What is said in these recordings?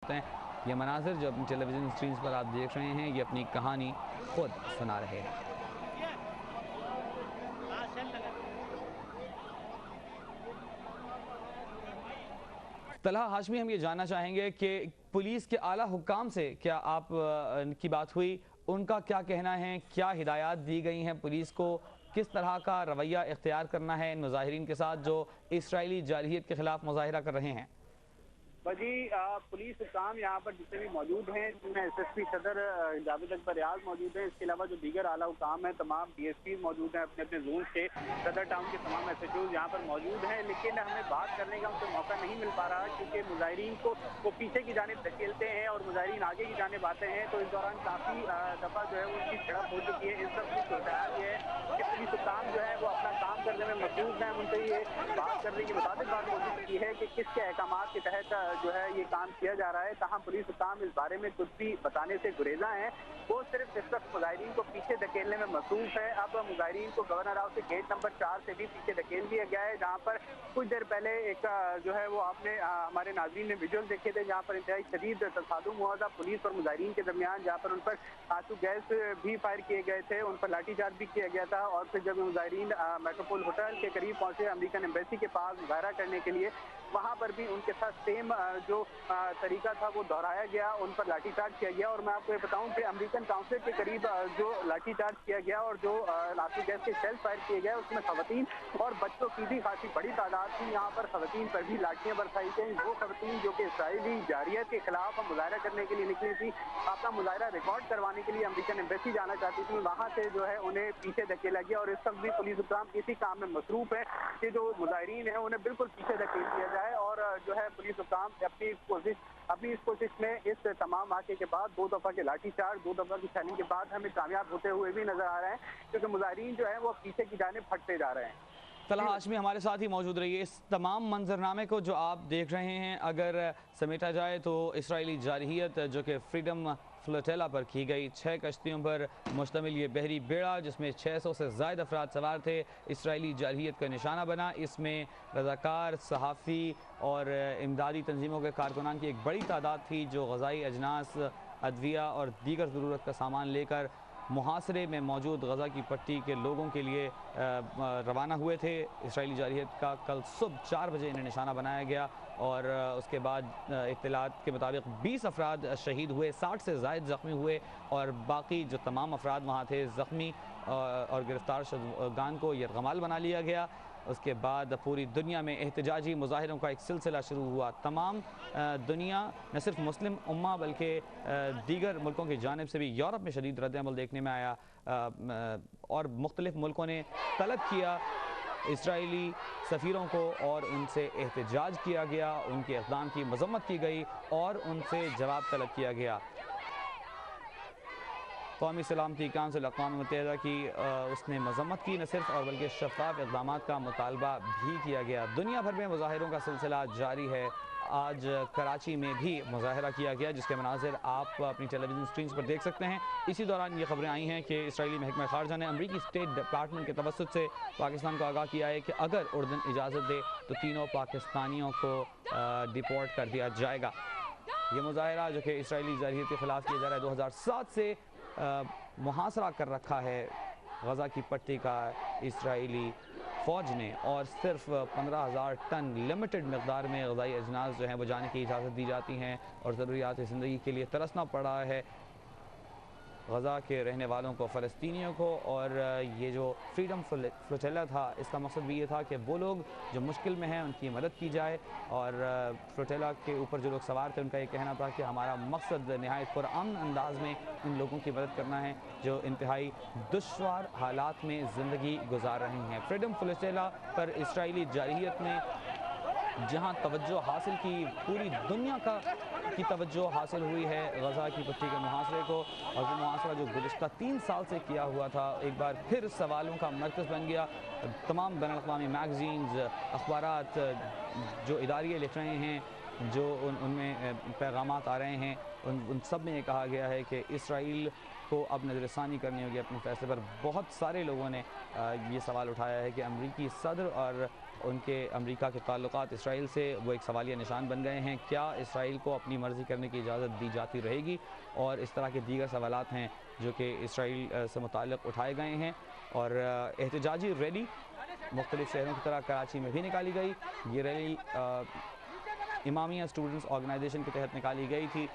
करते हैं। ये मनाज़िर जो अपनी टेलीविज़न स्क्रीन पर आप देख रहे हैं, ये अपनी कहानी खुद सुना रहे हैं। तलहा हाशमी, हम ये जानना चाहेंगे कि पुलिस के आला हुक्काम से क्या आप की बात हुई, उनका क्या कहना है, क्या हिदायत दी गई हैं पुलिस को, किस तरह का रवैया इख्तियार करना है इन मुजाहिरीन के साथ जो इसराइली जारहियत के खिलाफ मुजाहिरा कर रहे हैं? जी, पुलिस हुक्काम यहाँ पर जितने भी मौजूद हैं, जिनमें एसएसपी सदर जावेद अकबर रियाज मौजूद हैं। इसके अलावा जो दीगर आला हुक्काम हैं, तमाम डीएसपी मौजूद हैं, अपने अपने जोन के सदर टाउन के तमाम एसएचओ यहाँ पर मौजूद हैं। लेकिन हमें बात करने का उनको मौका नहीं मिल पा रहा, क्योंकि मुजाहिरीन को वो पीछे की जानिब धकेलते हैं और मुजाहिरीन आगे की जानिब आते हैं। तो इस दौरान काफ़ी दफ़ा जो है उनकी झड़प हो चुकी है। इन सब कुछ बताया ये है कि पुलिस हुक्काम जो है वो अपना काम करने में मसरूफ हैं। उनसे ये बात करने की मुताबिक बात कोशिश की है कि किसके अहकाम के तहत जो है ये काम किया जा रहा है। कहाँ पुलिस हुक्काम इस बारे में कुछ भी बताने से गुरेजा है। वो सिर्फ इस वक्त मुजाहिरीन को पीछे धकेलने में मसरूफ है। अब मुजाहिरीन को गवर्नर हाउस से गेट नंबर 4 से भी पीछे धकेल दिया गया है, जहाँ पर कुछ देर पहले एक जो है वो आपने हमारे नाज़रीन ने विजुअल देखे थे, जहाँ पर इंतहाई शदीद तसादुम हुआ था पुलिस और मुजाहिरीन के दरमियान, जहाँ पर उन पर आंसू गैस भी फायर किए गए थे, उन पर लाठीचार्ज भी किया गया था। और फिर जब मुजाहिरीन मेट्रोपोल होटल के करीब पहुंचे अमेरिकन एम्बेसी के पास मुजाहरा करने के लिए, वहाँ पर भी उनके साथ सेम जो तरीका था वो दोहराया गया, उन पर लाठीचार्ज किया गया। और मैं आपको ये बताऊं कि अमेरिकन काउंसिल के करीब जो लाठीचार्ज किया गया और जो आंसू गैस के शेल फायर किए गए, उसमें खवातीन और बच्चों की भी खासी बड़ी तादाद थी। यहाँ पर खवातीन पर भी लाठियां बरसाई गई। वो खवातीन जो कि इसराइली जारहियत के खिलाफ मुजाहरा करने के लिए निकली थी, अपना मुजाहरा रिकॉर्ड करवाने के लिए अमेरिकन एम्बेसी जाना चाहती थी, वहाँ से जो है उन्हें पीछे धकेला गया। और इस वक्त भी पुलिस हुक्काम इसी काम में मसरूफ है कि जो मुजाहिरीन है उन्हें बिल्कुल पीछे धकेल दिया जाए। और जो है पुलिस हुक्काम अपनी इस कोशिश में इस तमाम वाक़े के बाद 2 दफ़ा के लाठीचार्ज, 2 दफ़ा की फायरिंग के बाद हमें कामयाब होते हुए भी नजर आ रहे हैं, क्योंकि मुजाहिरीन जो है वो पीछे की जानिब हटते जा रहे हैं। तलहा हाशमी हमारे साथ ही मौजूद रही है। इस तमाम मंजरनामे को जो आप देख रहे हैं, अगर समेटा जाए तो इसराइली जारहियत जो कि फ्रीडम फ्लोटेला पर की गई 6 कश्तियों पर मुश्तमिल ये बहरी बेड़ा, जिसमें 600 से ज़ायद अफराद सवार थे, इसराइली जारहियत का निशाना बना। इसमें रज़ाकार, सहाफ़ी और इमदादी तंजीमों के कारकुनान की एक बड़ी तादाद थी, जो ग़ज़ाई अजनास, अद्विया और दीगर ज़रूरत का सामान लेकर मुहासरे में मौजूद गज़ा की पट्टी के लोगों के लिए रवाना हुए थे। इसराइली जारहियत का कल सुबह 4 बजे इन्हें निशाना बनाया गया और उसके बाद इत्तलात के मुताबिक 20 अफराद शहीद हुए, 60 से ज़ायद ज़ख्मी हुए और बाकी जो तमाम अफराद वहाँ थे ज़ख्मी और गिरफ्तार शुदगान को यरगमाल बना लिया गया। उसके बाद पूरी दुनिया में एहतजाजी मुजाहिरों का एक सिलसिला शुरू हुआ। तमाम दुनिया, न सिर्फ मुस्लिम उम्मा बल्कि दीगर मुल्कों की जानिब से भी यूरोप में शदीद रद्द-ए-अमल देखने में आया और मुख्तलिफ मुल्कों ने तलब किया इसराइली सफ़ीरों को और उनसे एहतजाज किया गया, उनके इक़दाम की मज़म्मत की गई और उनसे जवाब तलब किया गया। कौमी सलामती काउंसिल अक़वाम मुत्तहिदा की उसने मज़म्मत की, न सिर्फ और बल्कि शफ़ाफ़ इक़दाम का मुतालबा भी किया गया। दुनिया भर में मुज़ाहिरों का सिलसिला जारी है। आज कराची में भी मुज़ाहिरा किया गया, जिसके मनाज़िर आप अपनी टेलीविज़न स्क्रीन पर देख सकते हैं। इसी दौरान ये खबरें आई हैं कि इसराइली महकमा ख़ारजा ने अमरीकी स्टेट डिपार्टमेंट के तवस्सुत से पाकिस्तान को आगाह किया है कि अगर उर्दन इजाज़त दे तो तीनों पाकिस्तानियों को डिपोर्ट कर दिया जाएगा। ये मुज़ाहिरा जो कि इसराइली जारहियत के ख़िलाफ़ किया जा रहा है, 2007 से मुहासरा कर रखा है गज़ा की पट्टी का इसराइली फ़ौज ने और सिर्फ 15,000 टन लिमिटेड मकदार में ग़ज़ाई अजनास जो हैं वो जाने की इजाज़त दी जाती हैं और ज़रूरियात ज़िंदगी के लिए तरसना पड़ रहा है गज़ा के रहने वालों को, फ़लस्तीनियों को। और ये जो फ्रीडम फ्लोटेला था, इसका मकसद भी ये था कि वो लोग जो मुश्किल में हैं उनकी मदद की जाए। और फ्लोटेला के ऊपर जो लोग सवार थे, उनका ये कहना था कि हमारा मकसद नहायत पुरअमन अंदाज में उन लोगों की मदद करना है जो इंतहाई दुश्वार हालात में ज़िंदगी गुजार रहे हैं। फ्रीडम फ्लोटेला पर इसराइली जारहियत ने जहां तवज्जो हासिल की, पूरी दुनिया की तवज्जो हासिल हुई है गज़ा की पट्टी के मुहासरे को, और वो मुहासरा जो गुज़िश्ता 3 साल से किया हुआ था एक बार फिर सवालों का मरकज़ बन गया। तमाम बैनुल-अक़वामी मैगज़ीन्स, अखबारात जो इदारिये लिख रहे हैं, जो उनमें पैगामात आ रहे हैं, उन सब में ये कहा गया है कि इसराइल को अब नज़रसानी करनी होगी अपने फैसले पर। बहुत सारे लोगों ने ये सवाल उठाया है कि अमरीकी सदर और उनके अमेरिका के ताल्लुकात इसराइल से वो एक सवालिया निशान बन गए हैं। क्या इसराइल को अपनी मर्ज़ी करने की इजाज़त दी जाती रहेगी? और इस तरह के दीगर सवालात हैं जो कि इसराइल से मुताल्लिक़ उठाए गए हैं। और एहतजाजी रैली मुख्तलिफ़ शहरों की तरह कराची में भी निकाली गई। ये रैली इमामिया स्टूडेंट्स ऑर्गेनाइजेशन के तहत निकाली गई थी।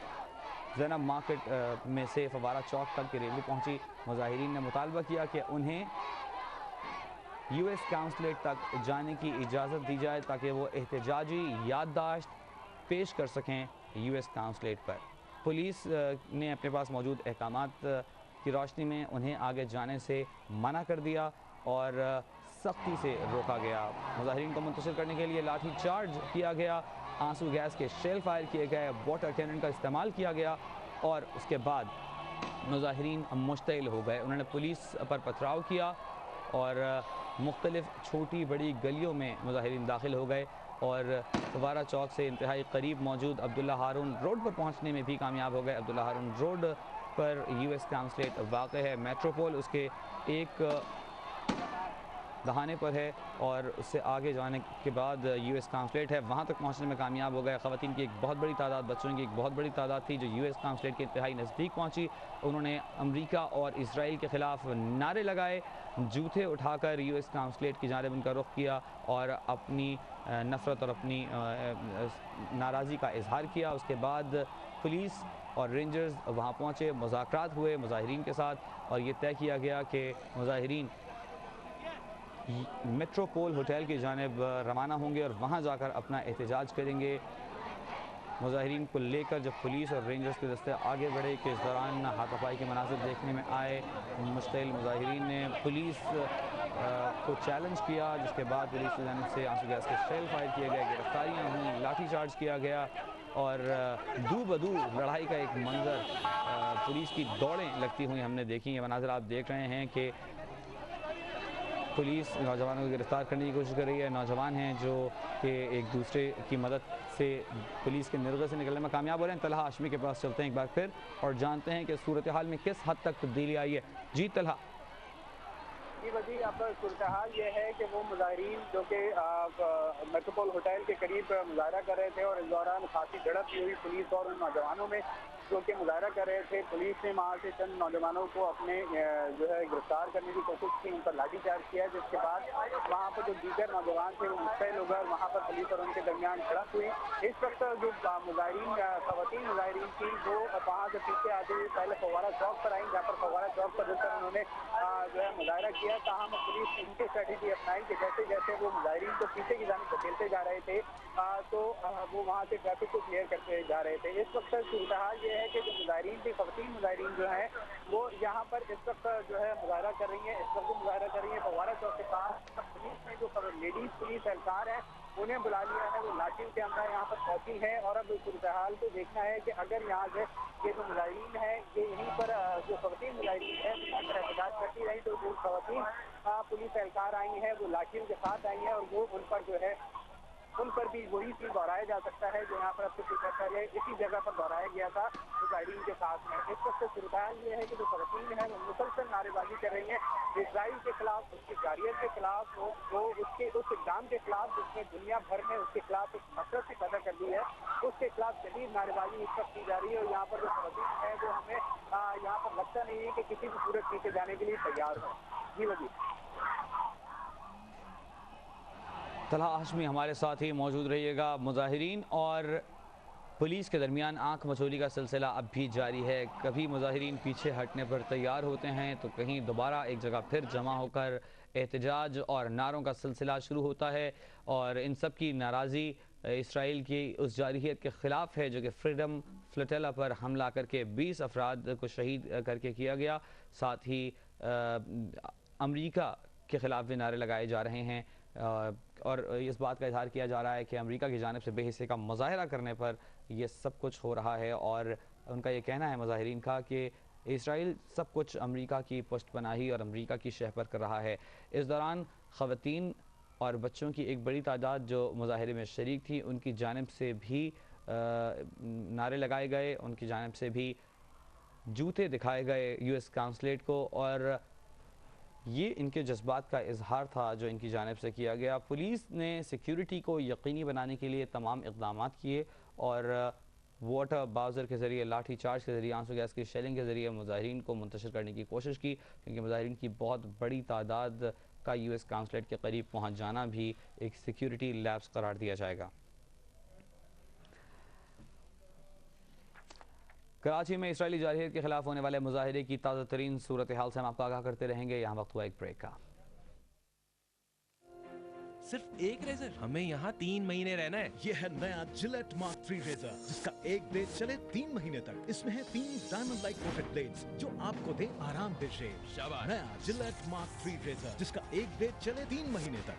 ज़ैनब मार्केट में से फवारा चौक तक की रैली पहुंची। मुजाहिरीन ने मुतालबा किया कि उन्हें US काउंसलेट तक जाने की इजाज़त दी जाए ताकि वो एहतजाजी याददाश्त पेश कर सकें US काउंसलेट पर। पुलिस ने अपने पास मौजूद अहकामात की रोशनी में उन्हें आगे जाने से मना कर दिया और सख्ती से रोका गया। मुजाहिरीन को मुंतशिर करने के लिए लाठी चार्ज किया गया, आंसू गैस के शेल फायर किए गए, वाटर कैनन का इस्तेमाल किया गया और उसके बाद मुजाहिरीन मुश्तइल हो गए। उन्होंने पुलिस पर पथराव किया और मुख्तलिफ़ छोटी बड़ी गलियों में मुजाहिरीन दाखिल हो गए और फवारा चौक से इंतहाई करीब मौजूद अब्दुल्ला हारून रोड पर पहुंचने में भी कामयाब हो गए। अब्दुल्ला हारून रोड पर US काउंसलेट वाक़ है। मेट्रोपोल उसके एक दहाने पर है और उससे आगे जाने के बाद US काउंसलेट है, वहाँ तक पहुँचने में कामयाब हो गए। ख़वातीन की एक बहुत बड़ी तादाद, बच्चों की एक बहुत बड़ी तादाद थी जो US काउंसलेट के इंतहाई नज़दीक पहुँची। उन्होंने अमेरिका और इसराइल के ख़िलाफ़ नारे लगाए, जूते उठाकर US काउंसलेट की जानिब उनका रुख किया और अपनी नफ़रत और अपनी नाराज़ी का इजहार किया। उसके बाद पुलिस और रेंजर्स वहाँ पहुँचे, मुज़ाकरात हुए मुजाहिरीन के साथ और ये तय किया गया कि मुजाहिरीन मेट्रोपोल होटल की जानिब रवाना होंगे और वहाँ जाकर अपना एहतजाज करेंगे। मुजाहिरीन को लेकर जब पुलिस और रेंजर्स के दस्ते आगे बढ़े कि इस दौरान हाथापाई के मनासिब देखने में आए। मुश्तइल मुजाहिरीन ने पुलिस को चैलेंज किया, जिसके बाद पुलिस की जानिब से आंसू गैस के शेल फायर किए गए, गिरफ्तारियाँ हुई, लाठी चार्ज किया गया और दू बदू लड़ाई का एक मंजर, पुलिस की दौड़ें लगती हुई हमने देखी। ये मनाज़र आप देख रहे हैं कि पुलिस नौजवानों को गिरफ़्तार करने की कोशिश कर रही है। नौजवान हैं जो कि एक दूसरे की मदद से पुलिस के निर्गत से निकलने में कामयाब हो रहे हैं। तलहा हाशमी के पास चलते हैं एक बार फिर और जानते हैं कि सूरत हाल में किस हद तक तब्दीली आई है। जी तलहा। जी वजी, अब सूरत हाल ये है कि वो मुजाहिरीन जो कि मेट्रोपोल होटल के करीब मुजाहरा कर रहे थे और इस दौरान खासी झड़प भी हुई पुलिस और उन नौजवानों में जो कि मुजाहरा कर रहे थे। पुलिस ने वहाँ से चंद नौजवानों को अपने जो है गिरफ्तार करने की कोशिश की, उन पर लाठीचार्ज किया, जिसके बाद वहाँ पर जो दीगर नौजवान थे वो मुश्तइल हो गए और वहाँ पर पुलिस और उनके दरमियान झड़प हुई। इस वक्त जो मुजाहिरीन ख़वातीन मुजाहिरीन थी वो वहाँ से पीछे आते हुए पहले फवारा चौक पर आई, जहाँ पर फवारा चौक पर रुककर उन्होंने जो है मुजाहरा किया। ताहम पुलिस ने उनकी स्ट्रेटेजी अपनाई कि जैसे जैसे वो मुजाहिरीन को पीछे की जानिब धकेलते जा रहे थे तो वो वहाँ से ट्रैफिक को क्लियर करते जा रहे थे। इस वक्त सूरत हाल ये है कि जो मुजाहिरीन थी, ख़वातीन मुजाहिरीन जो है वो यहाँ पर इस वक्त जो है मुजाहरा कर रही है। इस वक्त वो मुजाहरा कर रही है फवारा चौक के पास। पुलिस ने जो लेडीज़ पुलिस एहलकार है उन्हें बुला लिया है, वो लाठी के अंदर यहाँ पर पहुँची है और अब सूरत हाल को देखना है कि अगर यहाँ से ये जो मुजाहिरीन है ये यहीं पर जो ख़वातीन मुजाहिरीन है अगर एहतजाज करती रही तो जो ख़वातीन पुलिस एहलकार आई हैं वो लाठियों के साथ आई हैं और वो उन पर जो है उन पर भी वही चीज़ दोहराया जा सकता है जो यहाँ पर अब से कुछ पहले इसी जगह पर दोहराया गया था मुजाहिरीन के साथ में। इस वक्त सूरत हाल ये है कि जो ख़वातीन है वो मुसलसल नारेबाजी कर रही हैं इसराइल के खिलाफ, उसकी जारियत के खिलाफ, वो उसके उस इक़दाम के खिलाफ जिसने दुनिया भर में उसके खिलाफ एक नफरत से पैदा कर दी है, उसके खिलाफ शदीद नारेबाजी इस वक्त की जा रही है। और यहाँ पर जो ख़वातीन है वो हमें यहाँ पर लगता नहीं है कि किसी भी सूरत पीछे जाने के लिए तैयार हो। जी वजी। तलहा हाशमी हमारे साथ ही मौजूद रहिएगा। मुजाहिरीन और पुलिस के दरमियान आंख मचोली का सिलसिला अब भी जारी है। कभी मुजाहिरीन पीछे हटने पर तैयार होते हैं तो कहीं दोबारा एक जगह फिर जमा होकर एहतजाज और नारों का सिलसिला शुरू होता है और इन सब की नाराज़ी इसराइल की उस जारहियत के ख़िलाफ़ है जो कि फ्रीडम फ्लोटिला पर हमला करके 20 अफराद को शहीद करके किया गया। साथ ही अमेरिका के ख़िलाफ़ भी नारे लगाए जा रहे हैं और इस बात का इजहार किया जा रहा है कि अमेरिका की जानिब से बेहिस्से का मुजाहरा करने पर यह सब कुछ हो रहा है। और उनका ये कहना है मुजाहिरीन का कि इसराइल सब कुछ अमेरिका की पुष्टपनाही और अमेरिका की शह पर कर रहा है। इस दौरान ख़वातीन और बच्चों की एक बड़ी तादाद जो मुजाहरे में शरीक थी उनकी जानिब से भी नारे लगाए गए, उनकी जानिब से भी जूते दिखाए गए US काउंसलेट को और ये इनके जज्बात का इजहार था जो इनकी जानिब से किया गया। पुलिस ने सिक्योरिटी को यकीनी बनाने के लिए तमाम इक़दाम किए और वाटर बाउज़र के ज़रिए, लाठी चार्ज के ज़रिए, आंसू गैस की शेलिंग के ज़रिए मुजाहिरीन को मुंतशिर करने की कोशिश की, क्योंकि मुजाहिरीन की बहुत बड़ी तादाद का US काउंसलेट के करीब पहुँच जाना भी एक सिक्योरिटी लैप्स करार दिया जाएगा। कराची में इसराइली जारहियत के खिलाफ होने वाले मुजाहिरे की ताज़ा तरीन सूरत हाल से हम आपको आगाह करते रहेंगे। यहाँ वक्त हुआ एक ब्रेक का। सिर्फ एक रेजर, हमें यहाँ 3 महीने रहना है। ये है नया जिलेट मार्क 3 रेजर, जिसका एक ब्लेड चले 3 महीने तक। इसमें है 3 डायमंड लाइक कोटेड ब्लेड्स जो आपको दे आराम दे शेव। शाबाश। नया जिलेट मार्क 3 रेजर, जिसका एक ब्लेड चले 3 महीने तक।